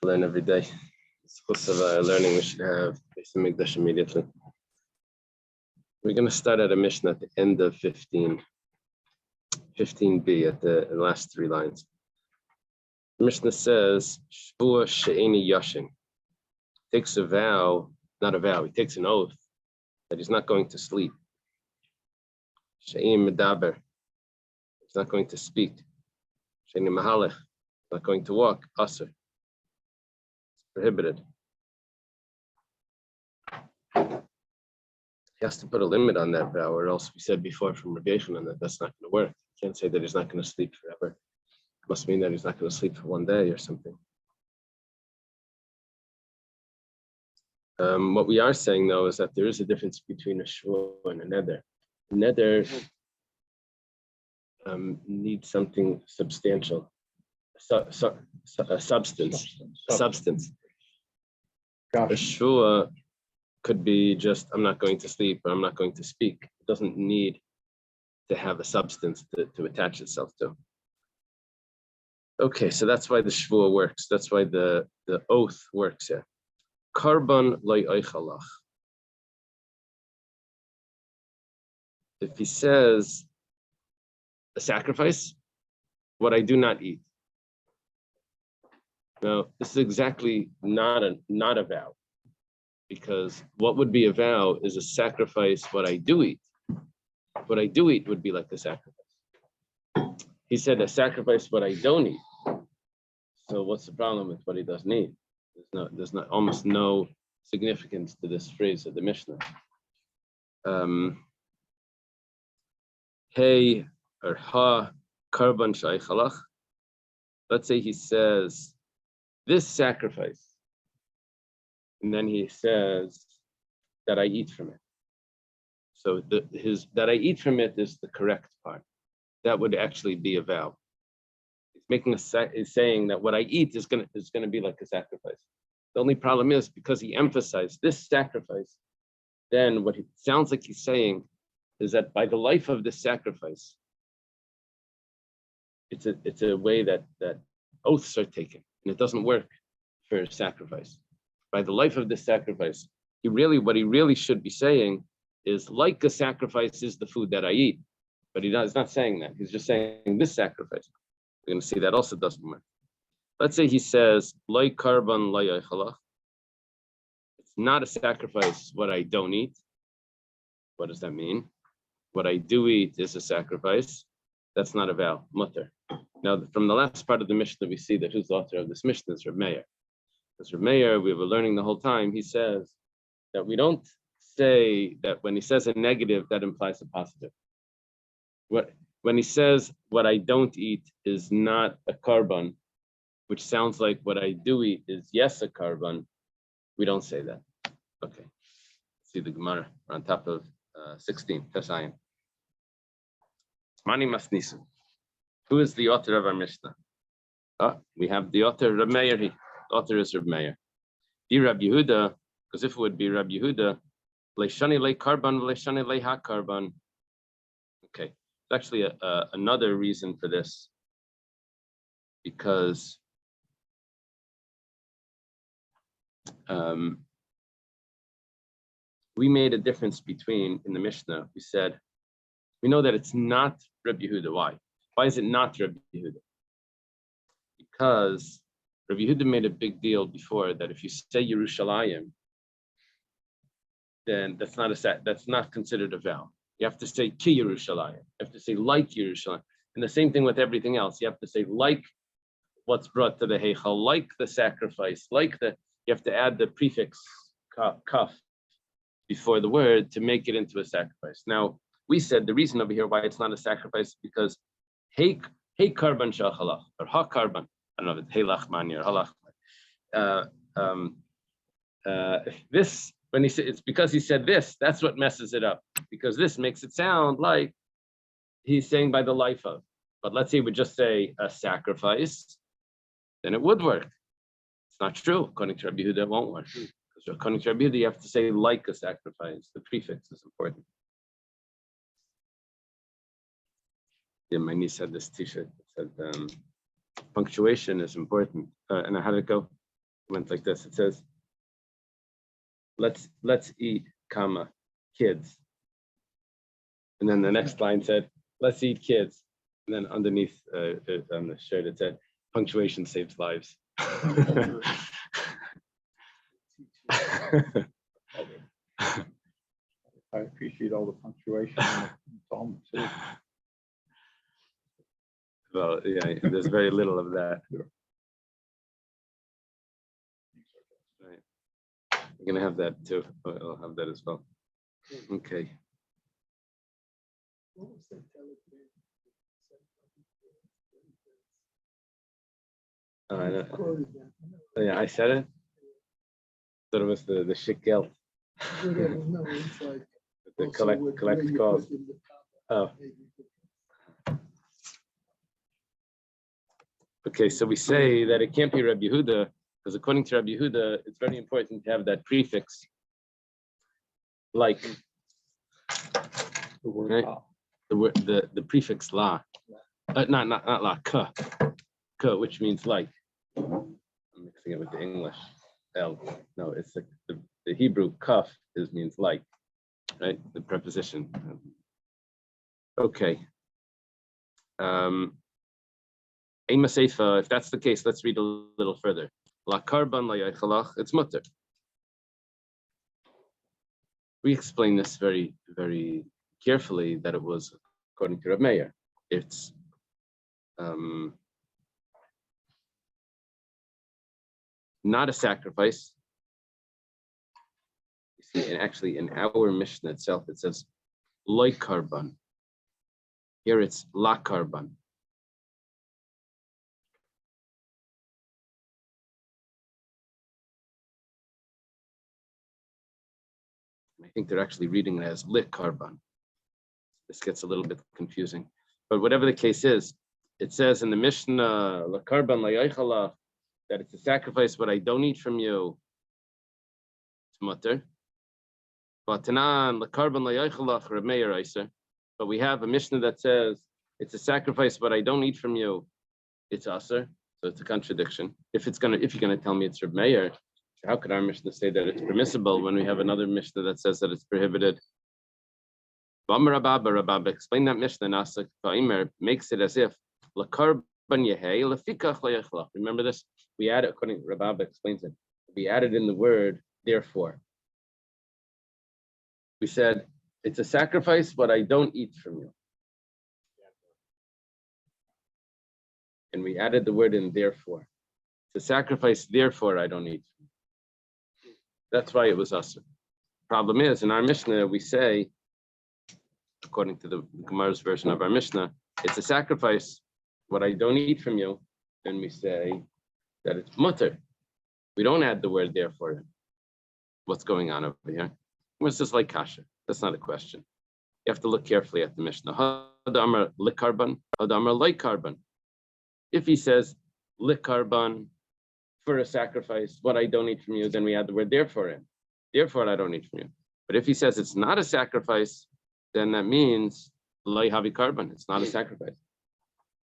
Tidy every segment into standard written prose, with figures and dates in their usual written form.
Learn every day. It's course of learning we should have Beis Hamikdash immediately. We're going to start at a Mishnah at the end of 15b at the last three lines. The Mishnah says, Shvua she'eni yashin. Takes a vow, not a vow, he takes an oath that he's not going to sleep. She'eni medaber. He's not going to speak. She'eni mahalech. Not going to walk. Asr. Prohibited. He has to put a limit on that vow, or else we said before from Rabbi Yochanan that that's not going to work. You can't say that he's not going to sleep forever. It must mean that he's not going to sleep for one day or something. What we are saying, though, is that there is a difference between a shvua and a neder. A neder needs something substantial, a substance. A shvua could be just, I'm not going to sleep, or I'm not going to speak. It doesn't need to have a substance to attach itself to. Okay, so that's why the shvua works. That's why the oath works here. Karban loy oichalach. If he says a sacrifice, what I do not eat. Now, this is exactly not a vow, because what would be a vow is a sacrifice. What I do eat would be like a sacrifice. He said a sacrifice what I don't eat. So what's the problem with what he doesn't eat? There's almost no significance to this phrase of the Mishnah. Hey or ha karban shaykhalach. Let's say he says this sacrifice, and then he says that I eat from it. So that I eat from it is the correct part. That would actually be a vow. He's saying that what I eat is going to be like a sacrifice. The only problem is because he emphasized this sacrifice, then what it sounds like he's saying is that by the life of this sacrifice, it's a way that oaths are taken, and it doesn't work for sacrifice. By the life of this sacrifice, what he really should be saying is like a sacrifice is the food that I eat. But he's not saying that. He's just saying this sacrifice. We're going to see that also doesn't work. Let's say he says, Loi karban loi oichalach. It's not a sacrifice what I don't eat. What does that mean? What I do eat is a sacrifice. That's not a vow, mutter. Now, from the last part of the Mishnah, we see that who's the author of this Mishnah is Reb Meir. As Reb Meir, we were learning the whole time, he says that we don't say that when he says a negative, that implies a positive. When he says what I don't eat is not a karban, which sounds like what I do eat is yes a karban, we don't say that. Okay, see the Gemara on top of 16, Tesayin. Mani Masnisu. Who is the author of our Mishnah? We have the author, Reb Meir. The author is Reb Meir. Di Rab Yehuda, because if it would be Rab Yehuda, Leishani le karban, leishani le ha karban. Okay, there's actually another reason for this, because we made a difference in the Mishnah. We said, we know that it's not Reb Yehuda. Why? Why is it not Reb Yehuda? Because Reb Yehuda made a big deal before that if you say Yerushalayim, then that's not considered a vow. You have to say ki Yerushalayim. You have to say like Yerushalayim. And the same thing with everything else. You have to say like what's brought to the heichal, like the sacrifice, you have to add the prefix kaf before the word to make it into a sacrifice. Now, we said the reason over here why it's not a sacrifice is because hey karban shachalach or ha karban. I don't know if it's hey lachmani or halach. This, when he said, it's because he said this, that's what messes it up, because this makes it sound like he's saying by the life of. But let's say we just say a sacrifice, then it would work. It's not true. According to Rabbi Yehuda, it won't work. Because according to Rabbi Yehuda, you have to say like a sacrifice. The prefix is important. Yeah, my niece had this T-shirt that said punctuation is important. And how did it go? went like this. It says, let's eat, comma, kids. And then the next line said, let's eat kids. And then underneath on the shirt, it said, punctuation saves lives. I appreciate all the punctuation in the Talmud too. Well, yeah, there's very little of that. Right. We're gonna have that too. I'll have that as well. Okay. Yeah, I said it. Thought it was the shikelt. No, it's like The collect calls. Oh. Okay, so we say that it can't be Rabbi Yehuda because according to Rabbi Yehuda, it's very important to have that prefix, like The word right? "ah." the prefix la, not la, ka, which means like. I'm mixing it with the English. L. No, it's like the Hebrew kaf means like, right? The preposition. Okay. If that's the case, let's read a little further. La karban la yachalach, it's mutter. We explain this very, very carefully that it was according to Reb Meir. It's not a sacrifice. You see, and actually in our Mishnah itself, it says loy karban. Here it's la karban. I think they're actually reading it as lit karban. This gets a little bit confusing, but whatever the case is, it says in the Mishnah la karban la yachalach that it's a sacrifice what I don't eat from you. It's mutter. But we have a Mishnah that says it's a sacrifice, but I don't eat from you. It's aser, so it's a contradiction. If you're gonna tell me it's Reb Meir, how could our Mishnah say that it's permissible when we have another Mishnah that says that it's prohibited? Rabba explain that Mishnah. Nasak Fa'imer makes it as if remember this? We added, according to Rabba explains it. We added in the word therefore. We said it's a sacrifice, but I don't eat from you. And we added the word in therefore. It's a sacrifice, therefore I don't eat from you. That's why it was us. Problem is, in our Mishnah, we say, according to the Gemara's version of our Mishnah, it's a sacrifice, what I don't eat from you. Then we say that it's mutter. We don't add the word therefore. What's going on over here? It's just like kasha. That's not a question. You have to look carefully at the Mishnah. Hadamar likarban, hadamar likarban. If he says likarban for a sacrifice, what I don't eat from you, then we add the word therefore in. Therefore, I don't eat from you. But if he says it's not a sacrifice, then that means loy havi karban. It's not a sacrifice.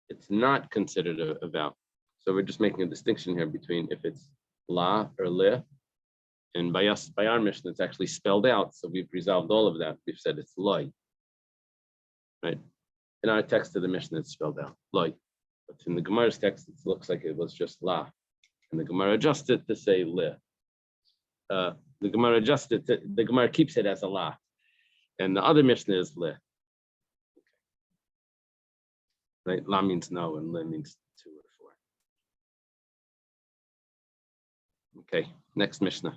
It's not considered a vow. So we're just making a distinction here between if it's la or le. And by our Mishnah, it's actually spelled out. So we've resolved all of that. We've said it's loy. Right? In our text of the Mishnah, it's spelled out loy. But in the Gemara's text, it looks like it was just la. And the Gemara adjusted to say le. The Gemara keeps it as a la. And the other Mishnah is le. Right? La means no, and le means 2 or 4. Okay, next Mishnah.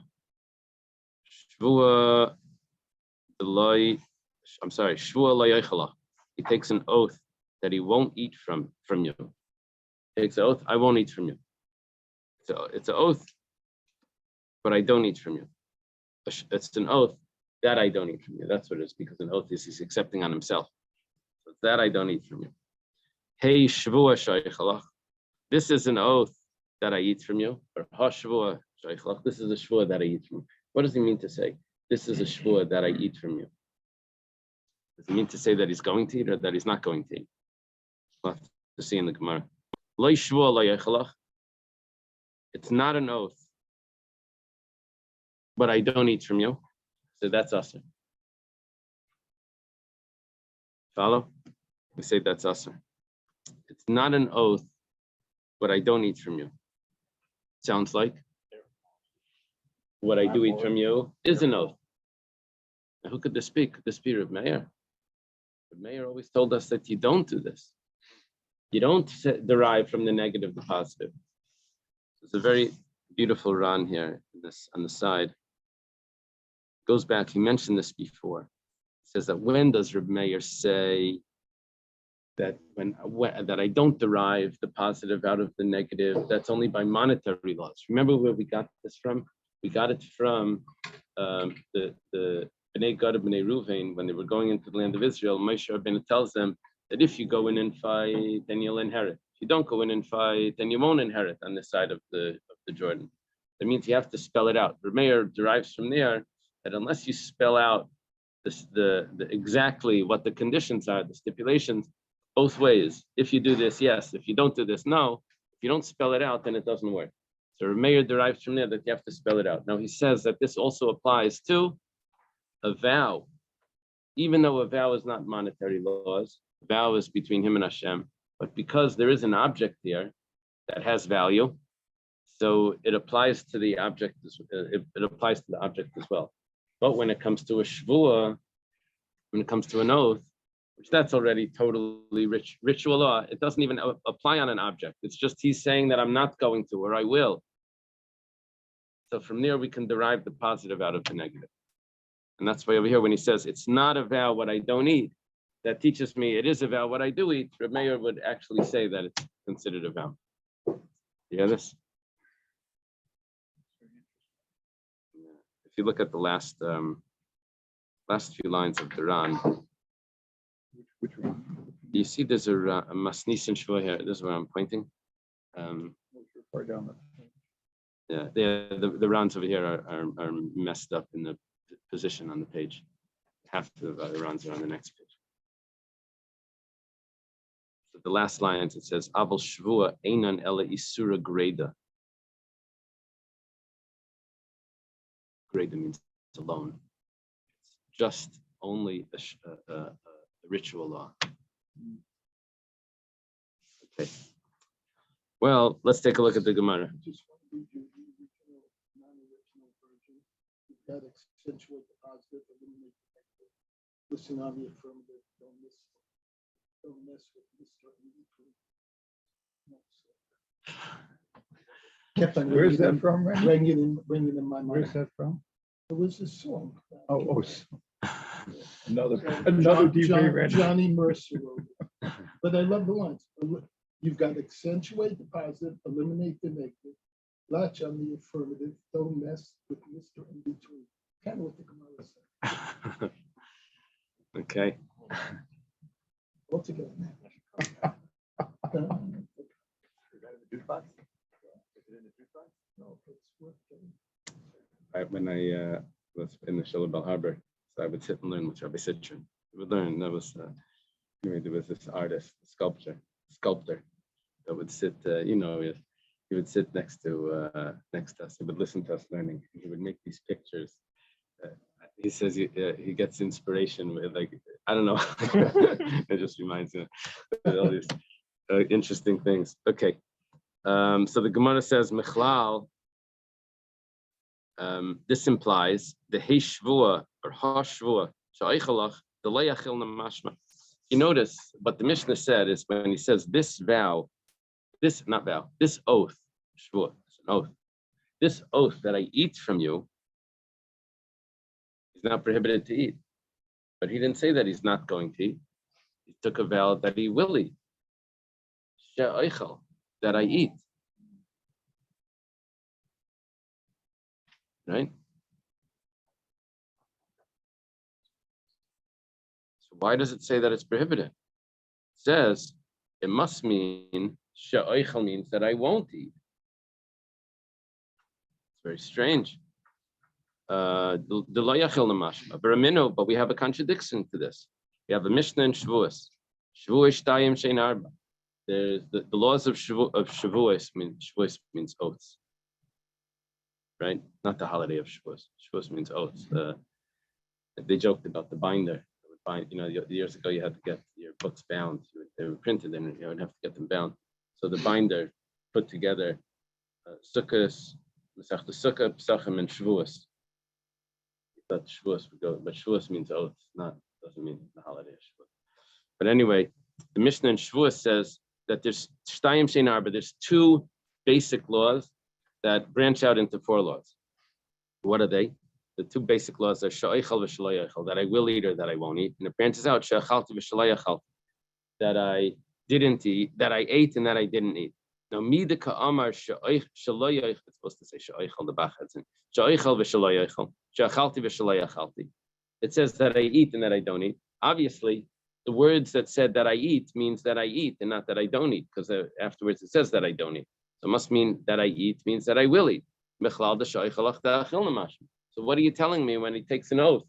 Shvua loy yachalach. He takes an oath that he won't eat from you. He takes an oath, I won't eat from you. So it's an oath, but I don't eat from you. It's an oath that I don't eat from you. That's what it is, because an oath is he's accepting on himself. So that I don't eat from you. Hey shvua shaychalach. This is an oath that I eat from you. Or ha shvua shaychalach. This is a shvua that I eat from you. What does he mean to say? This is a shvua that I eat from you. Does he mean to say that he's going to eat or that he's not going to eat? We'll have to see in the Gemara. Lo shvua lo yachalach. It's not an oath but I don't eat from you. So that's usher. Follow? We say that's usher. It's not an oath, but I don't eat from you. Sounds like what I do eat from you is an oath. Now, who could this be? Could this be Reb Meir? Reb Meir always told us that you don't do this. You don't derive from the negative the positive. It's a very beautiful run here on the side. Goes back, he mentioned this before. He says that when does Reb Meir say that that I don't derive the positive out of the negative? That's only by monetary laws. Remember where we got this from? We got it from the Bnei Gad and Bnei Ruvain when they were going into the land of Israel. Moshe Rabbeinu tells them that if you go in and fight, then you'll inherit. If you don't go in and fight, then you won't inherit on this side of the Jordan. That means you have to spell it out. Reb Meir derives from there that unless you spell out the exactly what the conditions are, the stipulations, both ways. If you do this, yes. If you don't do this, no. If you don't spell it out, then it doesn't work. So Reb Meir derives from there that you have to spell it out. Now he says that this also applies to a vow. Even though a vow is not monetary laws, a vow is between him and Hashem. But because there is an object here that has value, so it applies to the object. It applies to the object as well. But when it comes to a shvuah, when it comes to an oath, which that's already totally ritual law, it doesn't even apply on an object. It's just he's saying that I'm not going to, or I will. So from there, we can derive the positive out of the negative. And that's why over here, when he says, it's not a vow what I don't eat, that teaches me it is a vow what I do eat. Reb Meir would actually say that it's considered a vow. You hear this? If you look at the last few lines of the Ran, Which one? you see there's a Masnisin Shvua here. This is where I'm pointing. Right down there. Yeah, the Rans over here are messed up in the position on the page. Half of the Rans are on the next page. So the last lines, it says, Aval Shvua Einan Ela Isura Greda. Greda means alone. It's just only a ritual law. Okay. Well, let's take a look at the Gemara. Just want to read you the original, non-original version. You've got to accentuate the positive, eliminate the negative. Listen on the affirmative. Don't mess with Mr. Kept on Where's that bringing from, Randy? bringing in my mind. Where's that from? It was a song. Another John, DV Randy. Johnny Mercer wrote it. But I love the lines. You've got to accentuate the positive, eliminate the negative, latch on the affirmative, don't mess with Mr. In between. Kind of what the Gemara said. Okay. Altogether. When I was in the Shul Bal Harbor, so I would sit and learn with Rabbi Citron. I would learn. There was this artist, sculptor that would sit. He would sit next to us. He would listen to us learning. He would make these pictures. He says he gets inspiration with, like, I don't know. It just reminds me of all these interesting things. Okay. So the Gemara says, Mechlal, this implies the Heishvua or Hashvua, Sha'ichalach, the Layachil Namashma. You notice what the Mishnah said is when he says this vow, this oath, Shvua, it's an oath. This oath that I eat from you is not prohibited to eat. But he didn't say that he's not going to eat. He took a vow that he will eat. She'oichel, that I eat. Right? So why does it say that it's prohibited? It says it must mean she'oichel means that I won't eat. It's very strange. But we have a contradiction to this. We have a Mishnah in Shavuos. Shavuos Shtayim Shein Arba. There's the laws of Shavuos means oaths. right? Not the holiday of Shavuos. Shavuos means oaths. They joked about the binder. Years ago you had to get your books bound. They were printed, and you would have to get them bound. So the binder put together Sukkos, Masech the Sukkah, Pesachim, and Shavuos. That Shavuos would go, but Shavuos means oaths, doesn't mean the holiday of Shavuos. But anyway, the Mishnah in Shavuos says that there's Shtayim Shein Arba, there's two basic laws that branch out into four laws. What are they? The two basic laws are Sha'eichel v'Shelo Yeichel, that I will eat or that I won't eat, and it branches out Sha'achalti v'Shelo Yechal, that I didn't eat, that I ate and that I didn't eat. Now, Mida Ka'amar Shelo Yeichel, it's supposed to say Sha'eichel, the Bach has in Sha'eichel v'Shelo Yeichel, Sha'achalti v'Shelo Yechalti. It says that I eat and that I don't eat. Obviously, the words that said that I eat means that I eat and not that I don't eat, because afterwards it says that I don't eat. So it must mean that I eat means that I will eat. So what are you telling me when he takes an oath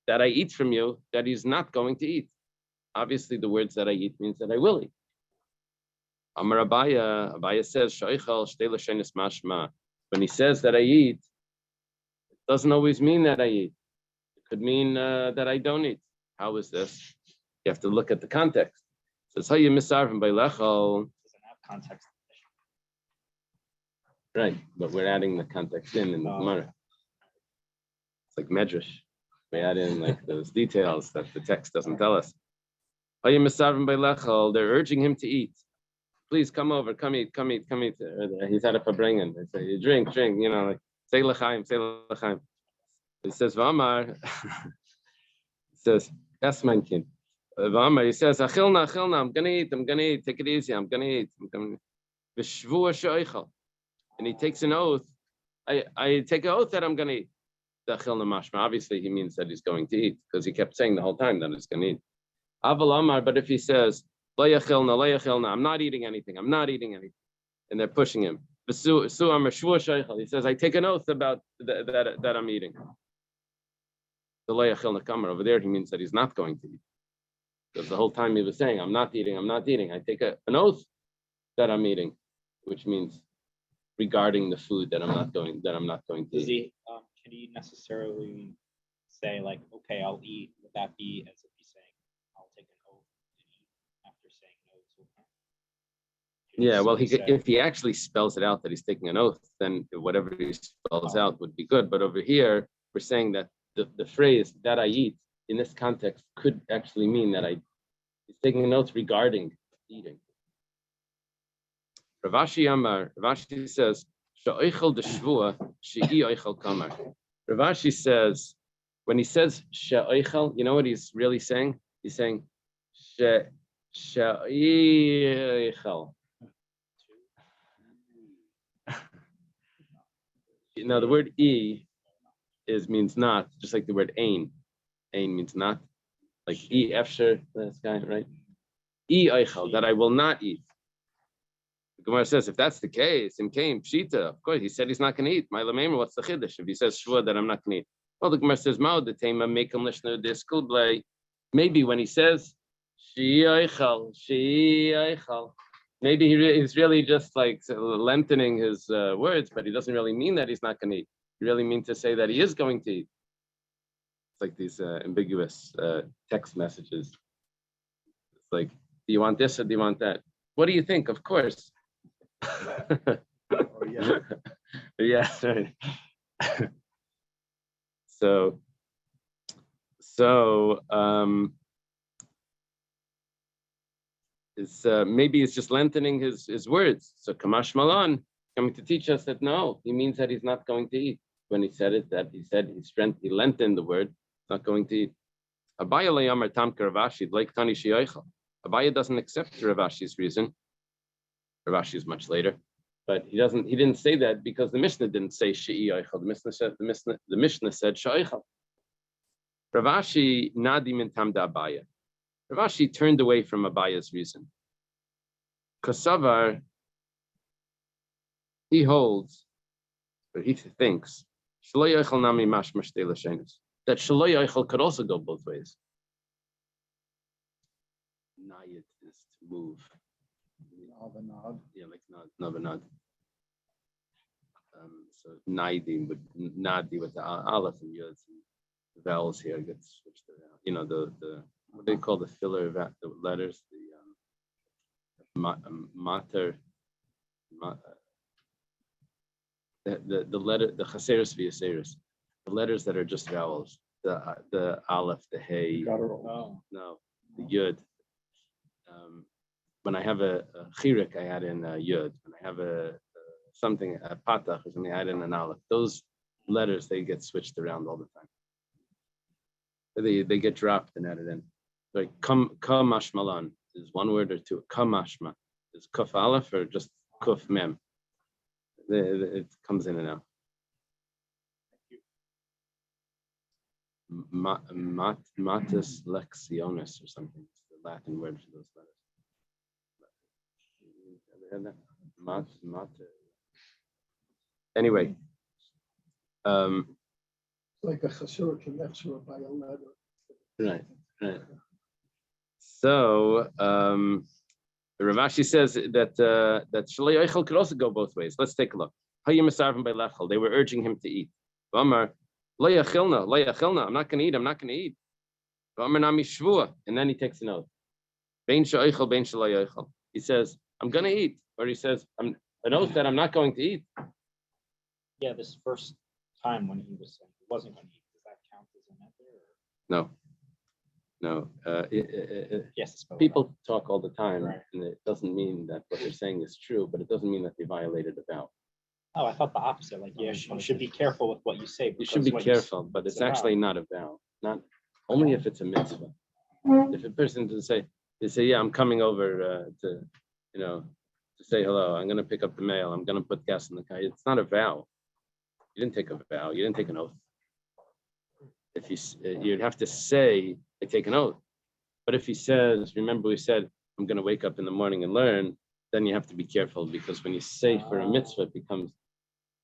that I eat from you, that he's not going to eat? Obviously, the words that I eat means that I will eat. Amar Abaya says, when he says that I eat, it doesn't always mean that I eat. It could mean that I don't eat. How is this? You have to look at the context. It says, how you misarvim by lechol. Doesn't have context. Right, but we're adding the context in the Gemara. It's like medrash. We add in like those details that the text doesn't tell us. They're urging him to eat. Please come over, come eat. He's had a fabringen. They say, drink, like say l'chaim. He says, V'amar. He says, that's my kid. V'amar, he says, achilna, I'm gonna eat, take it easy, I'm gonna eat. V'shvua she'oichel. And he takes an oath. I take an oath that I'm gonna eat. Obviously, he means that he's going to eat, because he kept saying the whole time that he's going to eat. But if he says, I'm not eating anything, and they're pushing him. He says, I take an oath about that I'm eating. The over there, he means that he's not going to eat. Because the whole time he was saying, I'm not eating. I take an oath that I'm eating, which means regarding the food that I'm not going to eat. Can he necessarily say like, okay, I'll eat? Would that be as if he's saying, I'll take an oath and eat after saying no? Yeah, well, if he actually spells it out that he's taking an oath, then whatever he spells out would be good. But over here, we're saying that the phrase that I eat in this context could actually mean that he's taking an oath regarding eating. Ravashi says, Ravashi says, when he says she'oichel, you know what he's really saying? He's saying she'oichel. Now the word means not, just like the word ein. Ein means not, like efsher, this guy, right? Eichel, that I will not eat. Gemara says, if that's the case, in came pshita, of course, he said he's not going to eat. My lamema, what's the chiddush? If he says shvua that I'm not going to eat, well, the Gemara says, mao the tema make him lishner diskulblay. Maybe when he says she'eichel, maybe he's really just like lengthening his words, but he doesn't really mean that he's not going to eat. He really means to say that he is going to eat. It's like these ambiguous text messages. It's like, do you want this or do you want that? What do you think? Of course. Oh, yeah. Yeah, right. So maybe it's just lengthening his words. So Kamash Malan coming to teach us that no, he means that he's not going to eat. When he said it, that he said he lengthened the word, not going to eat. Abaya layamar tamka Ravashi like Tani Sheichel. Abaya doesn't accept Ravashi's reason. Ravashi is much later, but he didn't say that because the Mishnah didn't say Sheichel. The Mishnah said Sheichel. Ravashi nadim in tamda Abaya. Ravashi turned away from Abaya's reason. Kosavar, he holds, or he thinks, that Shelo Yeichel could also go both ways. Nayit is to move. Nod. Yeah, like nod. So Naidi with Nadi with the Aleph and Yud, the vowels here gets switched around. You know, the what they call the filler the letters, mater, the letter, the chaseris v'yaseris, the letters that are just vowels, the Aleph, the Hey, Oh, no, the Yud. When I have a chirik, I add in a Yud. When I have a patach or something, I add in an Aleph. Those letters, they get switched around all the time. They get dropped and added in. Like kamashmalan is one word or two. Kamashma is kuf aleph or just kuf mem. It comes in and out. Matus lectionis or something. It's the Latin word for those letters. Ever heard that? Anyway. Like a chasura connection by a letter. Right. So Rav Ashi says that Shalei Eichel could also go both ways. Let's take a look. They were urging him to eat. Amar, Lo yachilna, I'm not going to eat. Amar nami shvua, and then he takes an oath. Bein she'oichel, bein shelo yoichel. He says, I'm going to eat, or he says, I'm an oath that I'm not going to eat. yeah. This first time when he was saying he wasn't going to eat, does that count as a method? No. Yes, it's spelled People talk all the time, Right. and it doesn't mean that what they're saying is true, but it doesn't mean that they violated a vow. out. Oh, I thought the opposite. Like, yeah, you should be careful with what you say. You should be careful, but it's a vow. actually not a vow. Not only if it's a mitzvah. If a person doesn't say, they say, yeah, I'm coming over to say hello. I'm going to pick up the mail. I'm going to put gas in the car. It's not a vow. You didn't take a vow. You didn't take an oath. If you'd have to say, I take an oath. But if he says, remember we said, I'm going to wake up in the morning and learn, then you have to be careful, because when you say for a mitzvah, it becomes,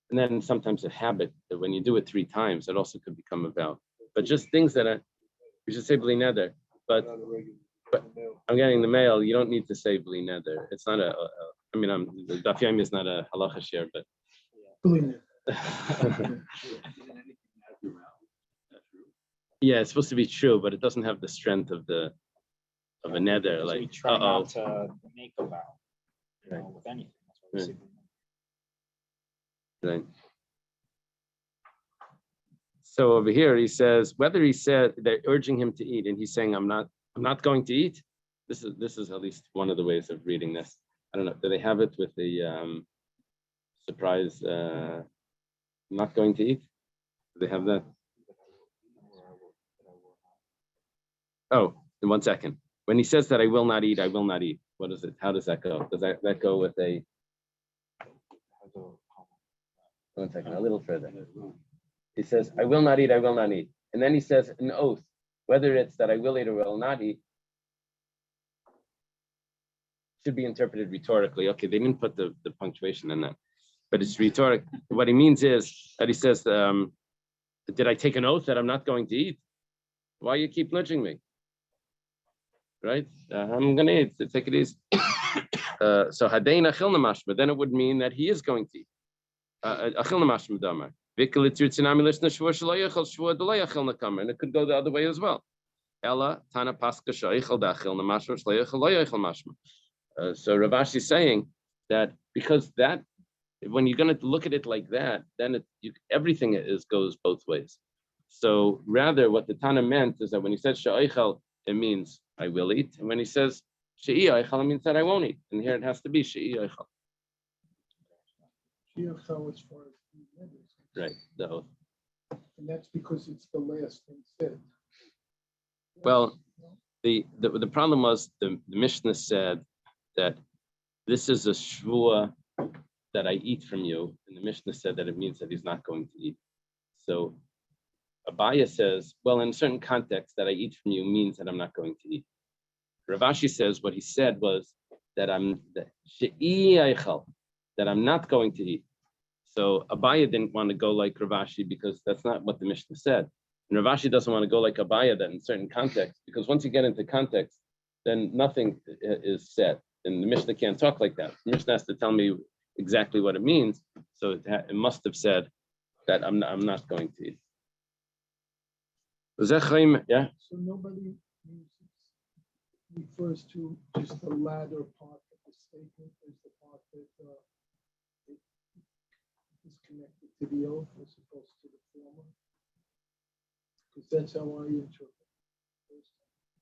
and then sometimes a habit that when you do it 3 times, it also could become a vow. But just things that are, we should say bli neder, but I'm getting the mail. You don't need to say bli neder. It's not the Daf Yomi is not a halacha share, but yeah, it's supposed to be true, but it doesn't have the strength of a neder. Because we Like, try not to make a vow, with anything. That's what we Right. So over here he says, whether he said they're urging him to eat and he's saying I'm not going to eat. This is at least one of the ways of reading this. I don't know. Do they have it with the surprise not going to eat? Do they have that? Oh, in 1 second. When he says that I will not eat, what is it? How does that go? Does that go with a 1 second, a little further. He says, I will not eat. And then he says an oath, whether it's that I will eat or will not eat, should be interpreted rhetorically. Okay, they didn't put the punctuation in that, but it's rhetoric. What he means is that he says, did I take an oath that I'm not going to eat? Why you keep nudging me? Right? I'm going to eat. So take it easy. So Hadain Achilna Mashma, then it would mean that he is going to eat. Achilna Mashma Damar. And it could go the other way as well. Ella Tana Paska Shaichel Dachilna Mashma Shleichel Mashma. So Rav Ashi is saying that because that, when you're going to look at it like that, then everything goes both ways. So rather, what the Tana meant is that when he says Shaichel, it means I will eat, and when he says Shei Eichel, it means that I won't eat. And here it has to be Shei Eichel. As far as the letters. Right. The oath. And that's because it's the last thing said. Well, the problem was the Mishnah said that this is a shvua that I eat from you, and the Mishnah said that it means that he's not going to eat. So Abaya says, well, in a certain context, that I eat from you means that I'm not going to eat. Rav Ashi says what he said was that I'm not going to eat. So Abaya didn't want to go like Rav Ashi because that's not what the Mishnah said. And Rav Ashi doesn't want to go like Abaya that in certain context, because once you get into context, then nothing is said. And the Mishnah can't talk like that. The Mishnah has to tell me exactly what it means. So it must have said that I'm not going to eat. Yeah. So nobody refers to just the latter part of the statement as the part that is connected to the oath as opposed to the former. Because that's how I interpret it.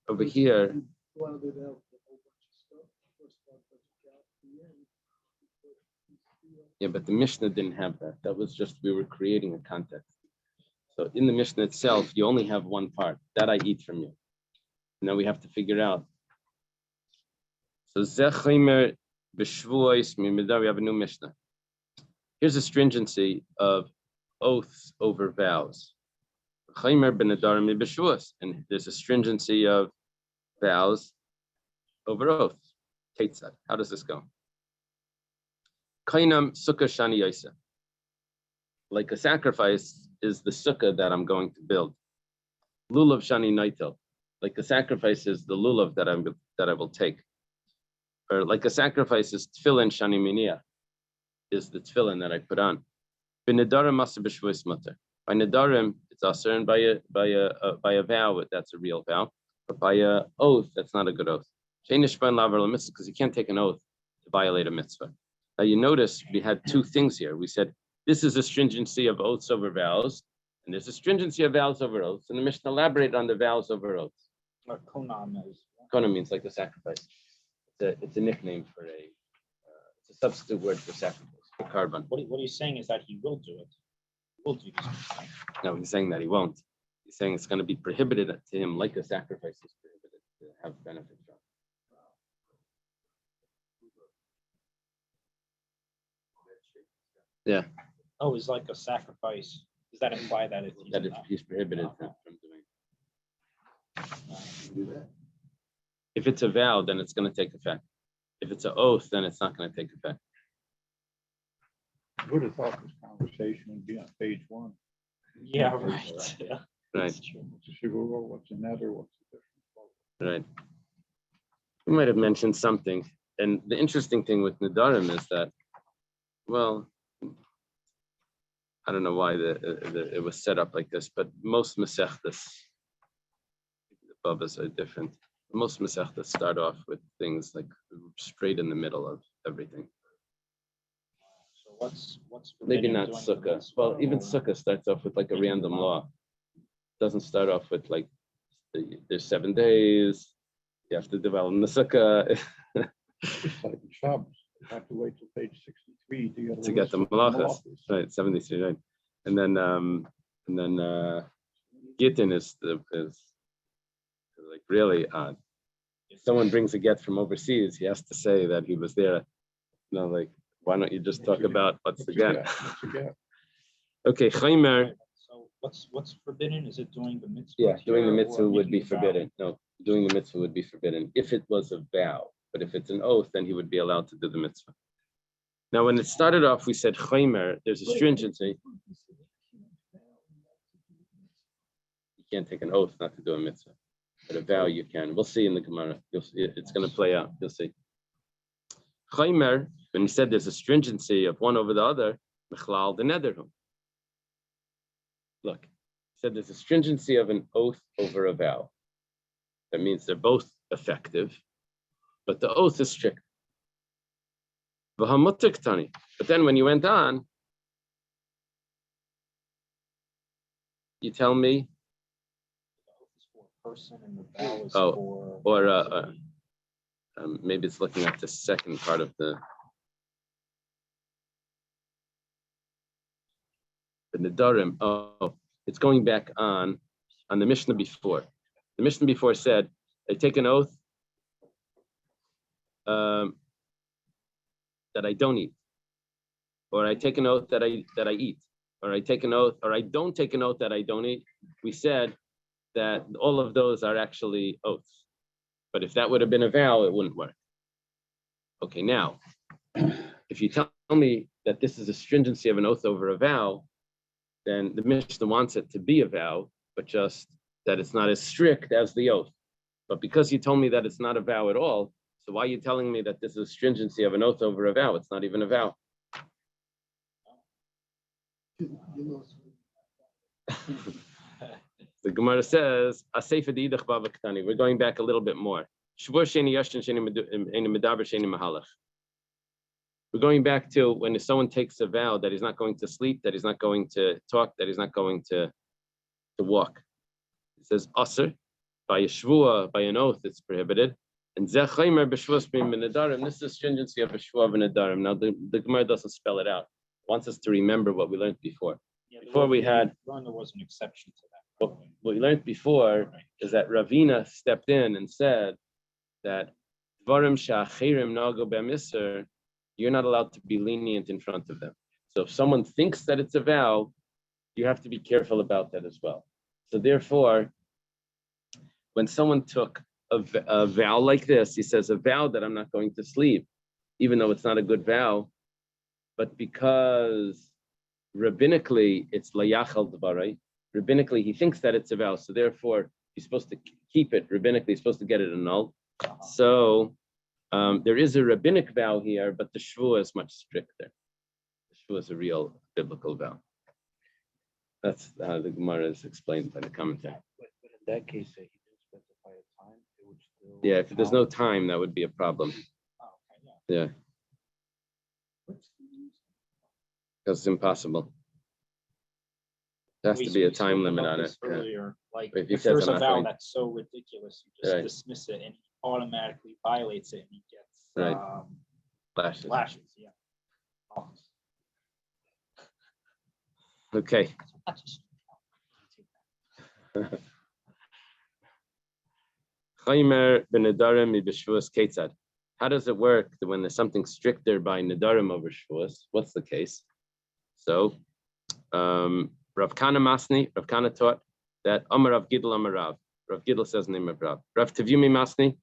Over here, You blotted out the whole bunch of stuff. First part, but you got the end. yeah, but the Mishnah didn't have that. That was just, we were creating a context. So in the Mishnah itself, you only have one part, that I eat from you. Now we have to figure out. So Zechimer b'shvuos mimidar, we have a new Mishnah. Here's a stringency of oaths over vows. Chaimer b'nedarim b'shvuos, and there's a stringency of vows over oaths. Ketzad, how does this go? Kainam sukkah shani yosef. Like a sacrifice is the sukkah that I'm going to build. Lulav shani naitel. Like a sacrifice is the lulav that I will take. Or like a sacrifice is tefillin shani miniyah, is the tefillin that I put on. B'nedarim masa b'shvuos mutter. By nedarim, it's aser, and by a vow, that's a real vow. But by a oath, that's not a good oath. Because you can't take an oath to violate a mitzvah. Now you notice we had two things here. We said this is a stringency of oaths over vows, and there's a stringency of vows over oaths. And the Mishnah elaborated on the vows over oaths. Or konam is. Kona means like a sacrifice. It's a nickname for it's a substitute word for sacrifice, for carbon. What he's saying is that he will do it. He will do this. No, he's saying that he won't. He's saying it's going to be prohibited to him like a sacrifice is prohibited to have benefit from. Yeah. Oh, it's like a sacrifice. Does that imply that He's prohibited from doing it? If it's a vow, then it's going to take effect. If it's an oath, then it's not going to take effect. I would have thought this conversation would be on page 1. Yeah, right. Yeah. Right. To see, well, what's the matter? What's the difference? Right. We might have mentioned something. And the interesting thing with Nedarim is that, well, I don't know why it was set up like this, but most Masechtas, the Babas are different. Most Masechtas start off with things like straight in the middle of everything. So what's Maybe forbidden not doing Sukkah. the mitzvah Well, even or- Sukkah starts off with like a random law. Doesn't start off with like there's 7 days. You have to develop the Sukkah It's like in Shabbos. You have to wait till page 63 to get the malachas. Right, 73, right? And then Gittin is like really odd. If someone brings a get from overseas, he has to say that he was there. You know, like, why don't you just talk about what's the get? Okay, Chaimer. So what's forbidden? Is it doing the mitzvah? Yeah, doing the here mitzvah or would be making a vow? forbidden. No, doing the mitzvah would be forbidden if it was a vow. But if it's an oath, then he would be allowed to do the mitzvah. Now, when it started off, we said Chaimer, there's a stringency. You can't take an oath not to do a mitzvah. But a vow you can. We'll see in the Gemara. You'll see it's going to play out. You'll see. Chaimer, when he said there's a stringency of one over the other, Mechlal the Nedarim. Look, he said there's a stringency of an oath over a vow. That means they're both effective, but the oath is strict. But then when you went on, you tell me, Person and the vow is oh, for or maybe it's looking at the second part of the Nedarim. Oh, it's going back on the Mishnah before. The Mishnah before said, I take an oath that I don't eat, or I take an oath that I eat, or I take an oath, or I don't take an oath that I don't eat. We said that all of those are actually oaths. But if that would have been a vow, it wouldn't work. Okay, now, if you tell me that this is a stringency of an oath over a vow, then the Mishnah wants it to be a vow, but just that it's not as strict as the oath. But because you told me that it's not a vow at all, so why are you telling me that this is a stringency of an oath over a vow? It's not even a vow. You know, The Gemara says, "Aseifa diidach bava ktani." We're going back a little bit more. Shvur sheni yashin sheni medaber sheni mahalach. We're going back to when someone takes a vow that he's not going to sleep, that he's not going to talk, that he's not going to walk. It says aser by a shvua, by an oath, it's prohibited. And zechaymer b'shvus b'nedarim. This is stringency of a shvua b'nedarim. Now the Gemara doesn't spell it out. It wants us to remember what we learned before. Yeah, Before we had. there was an exception to that. by the way. What we learned before is that Ravina stepped in and said that dvarim sha'achirim nago b'misr, you're not allowed to be lenient in front of them. So if someone thinks that it's a vow, you have to be careful about that as well. So therefore, when someone took a vow like this, he says a vow that I'm not going to sleep, even though it's not a good vow, but because rabbinically it's layachal dvarai, rabbinically he thinks that it's a vow, so therefore he's supposed to keep it. Rabbinically he's supposed to get it annulled. So there is a rabbinic vow here, but the shvua is much stricter. The shvua is a real biblical vow. That's how the Gemara is explained by the commentary. But in that case, he didn't specify a time, it would still. Yeah, if there's no time, that would be a problem. Oh, okay, yeah. Yeah, because it's impossible. There has to be a time limit on it. Yeah. Earlier, like If he if says there's I'm a not vow going- that's so ridiculous, you just Right. dismiss it and he automatically violates it and he gets Right. Lashes. lashes. Yeah. Oh. Okay. Chaymer b'nedarim b'shvuas ketzad. How does it work that when there's something stricter by nedarim over shvuas? What's the case? So, Rav Kana Masni, Rav Kana taught that Amar Rav Gidl Amar Rav. Rav Gidl says the name of Rav. Rav Tevumi Masni,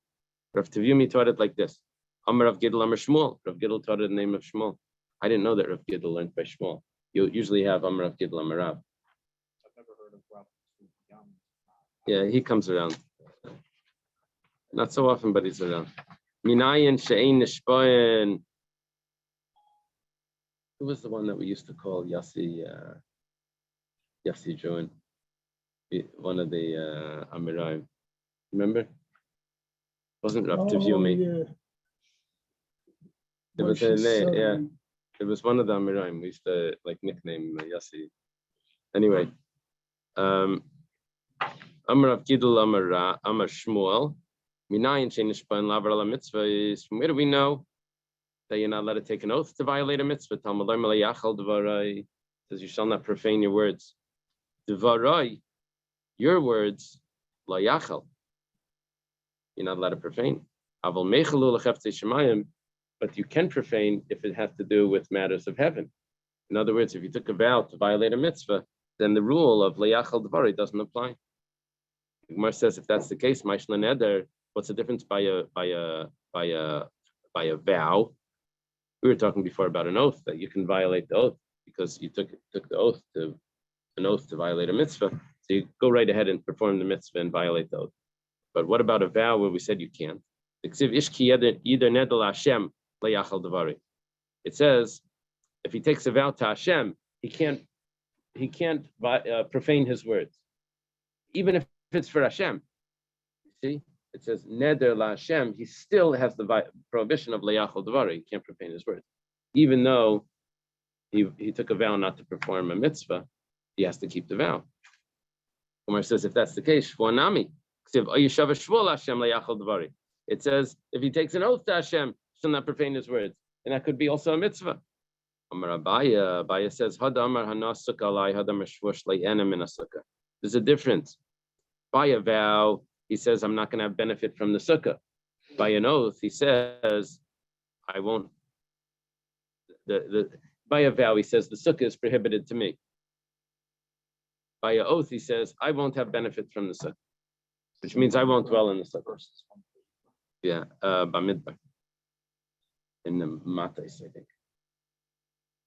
Rav Tevumi taught it like this. Amar Rav Gidl Amar Shmuel. Rav Gidl taught it the name of Shmuel. I didn't know that Rav Gidl learned by Shmuel. You usually have Amar Rav Gidl Amar Rav. I've never heard of Rob. Yeah, he comes around. Not so often, but he's around. Minayin she'ein nishbayin. Who was the one that we used to call Yassi Joan? One of the Amiraim. Remember? Wasn't Rav Tevumi. yeah. It was Moshe yeah. Sully. It was one of the Amiraim. We used to like nickname Yassi. Anyway, Amar Rav Gidl Amar Shmuel. Minayin she'ein nishbayin lavar ala mitzvah is from where do we know that you're not allowed to take an oath to violate a mitzvah? Talmud Yachal Dvarai says you shall not profane your words. Dvarai, your words, la yachal. You're not allowed to profane. Aval mechalu lecheftzei shemayim, but you can profane if it has to do with matters of heaven. In other words, if you took a vow to violate a mitzvah, then the rule of la yachal dvarai doesn't apply. The Gemara says if that's the case, ma'ishla neder. What's the difference by a vow? We were talking before about an oath, that you can violate the oath because you took the oath to violate a mitzvah. So you go right ahead and perform the mitzvah and violate the oath. But what about a vow where we said you can't? It says if he takes a vow to Hashem, he can't profane his words, even if it's for Hashem. See? It says neder la Hashem, he still has the prohibition of leyachal dvarim. He can't profane his words, even though he took a vow not to perform a mitzvah. He has to keep the vow. Umar says if that's the case, shvuanami. It says if he takes an oath to Hashem, shall not profane his words, and that could be also a mitzvah. Umar Abaya says hadamar hanasuk alai hadamar shvush le'enem min asukah. There's a difference. By a vow, he says, I'm not going to have benefit from the sukkah. By an oath, he says, I won't. By a vow, he says, the sukkah is prohibited to me. By an oath, he says, I won't have benefit from the sukkah, which means I won't dwell in the sukkah. Yeah, Bamidbar. In the Matais, I think.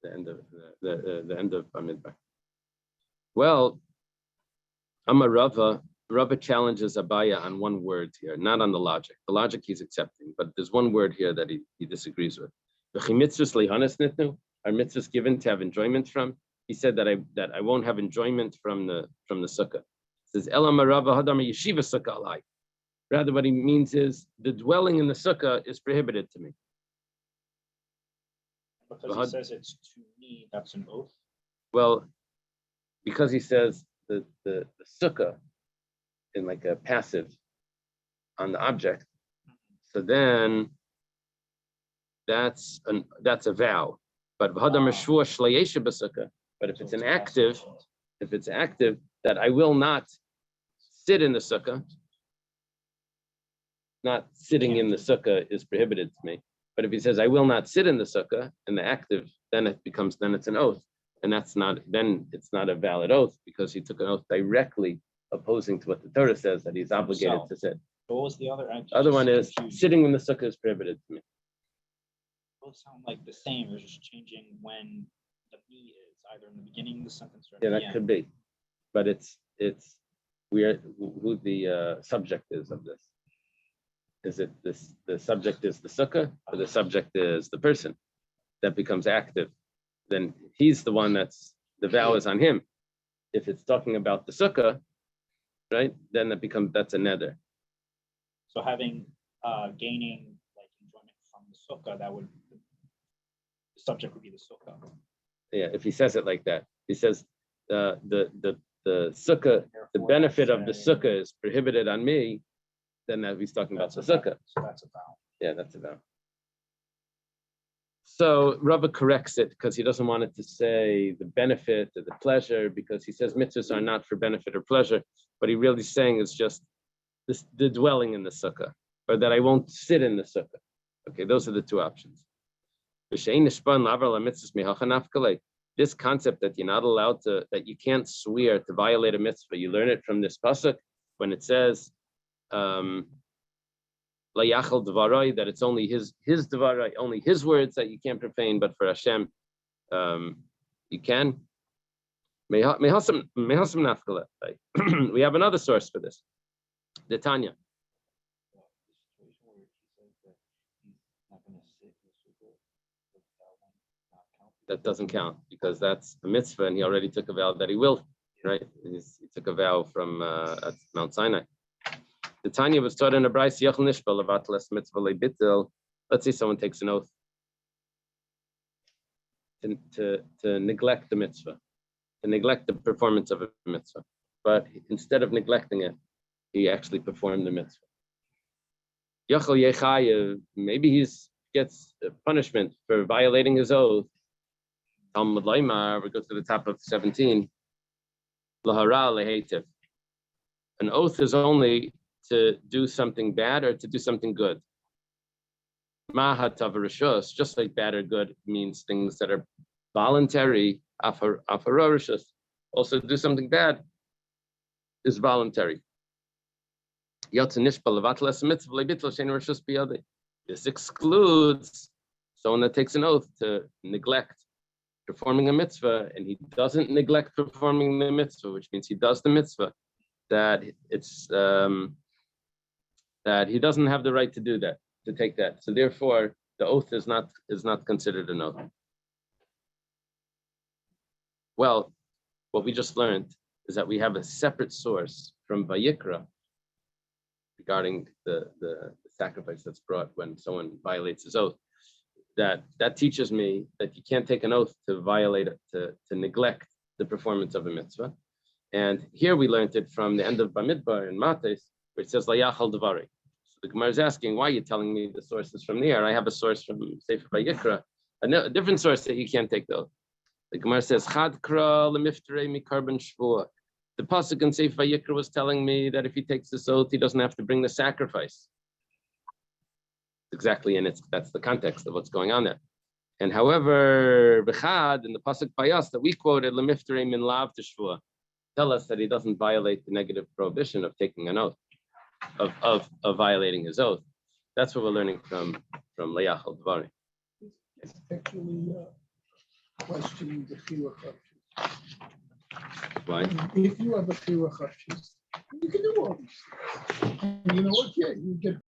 The end of Bamidbar. Well, Amar Rava challenges Abaya on one word here, not on the logic. The logic he's accepting, but there's one word here that he disagrees with. Are mitzvahs given to have enjoyment from? he said that I won't have enjoyment from the sukkah. It says Ela marava hadam yeshiva sukkah alai. Rather, what he means is the dwelling in the sukkah is prohibited to me. Because he says it's to me, that's an oath. Well, because he says the sukkah in like a passive on the object, so then that's a vow. But but if it's an active, that I will not sit in the sukkah, not sitting in the sukkah is prohibited to me. But if he says I will not sit in the sukkah in the active, then it's an oath, and it's not a valid oath because he took an oath directly opposing to what the Torah says that he's obligated to sit. What was the other? The other one is sitting in the sukkah is prohibited to me. Both sound like the same. They're just changing when the me is either in the beginning of the sentence or Yeah, at the that end. could be, but it's weird who the subject is of this. Is it the subject is the sukkah or the subject is the person that becomes active? Then he's the one the vow is on him. If it's talking about the sukkah, right, then that's a neder. So having gaining like enjoyment from the sukkah, the subject would be the sukkah. Yeah, if he says it like that, he says the sukkah, the benefit of the sukkah is prohibited on me. Then that he's talking about the sukkah. So that's a vow. Yeah, that's a vow. So Rava corrects it because he doesn't want it to say the benefit or the pleasure, because he says mitzvahs are not for benefit or pleasure. What he really is saying is just the dwelling in the sukkah, or that I won't sit in the sukkah. Okay, those are the two options. This concept that you're not allowed to, that you can't swear to violate a mitzvah, you learn it from this pasuk when it says La yachal dvarai, that it's only his dvarai, only his words that you can't profane, but for Hashem, you can. We have another source for this. The Tanya. That doesn't count because that's a mitzvah, and he already took a vow that he will. Right? He took a vow from at Mount Sinai. The Tanya was taught in a brayse yachal nishbal levatles mitzvah lebitel. Let's say someone takes an oath to neglect the mitzvah, to neglect the performance of a mitzvah, but instead of neglecting it, he actually performed the mitzvah. Yachal yechayev, maybe he gets a punishment for violating his oath. Talmud Laimar, we go to the top of 17. Lahara lehetiv. An oath is only to do something bad or to do something good. Mahatav rishus, just like bad or good means things that are voluntary. Afarorishus, also do something bad is voluntary. This excludes someone that takes an oath to neglect performing a mitzvah, and he doesn't neglect performing the mitzvah, which means he does the mitzvah, that it's that he doesn't have the right to do that, to take that. So therefore, the oath is not considered an oath. Well, what we just learned is that we have a separate source from Vayikra regarding the sacrifice that's brought when someone violates his oath. That teaches me that you can't take an oath to violate it, to neglect the performance of a mitzvah. And here we learned it from the end of Bamidbar in Mates, where it says Layachal Devari. So the Gemara is asking, why are you telling me the sources from there? I have a source from Sefer Vayikra, a different source that you can't take the oath. The Gemara says, Chadkra lemifterei mikarban shvua. The pasuk in Sefer Vayikra was telling me that if he takes this oath, he doesn't have to bring the sacrifice. Exactly, and that's the context of what's going on there. And however, Bechad in the pasuk Payas that we quoted, lemifterei min lav teshvua, tell us that he doesn't violate the negative prohibition of taking an oath, of violating his oath. That's what we're learning from Layachal Dvari. It's actually questioning the chinuch. Why? If you have a chinuch, you can do all these things. And you know what? Yeah, you get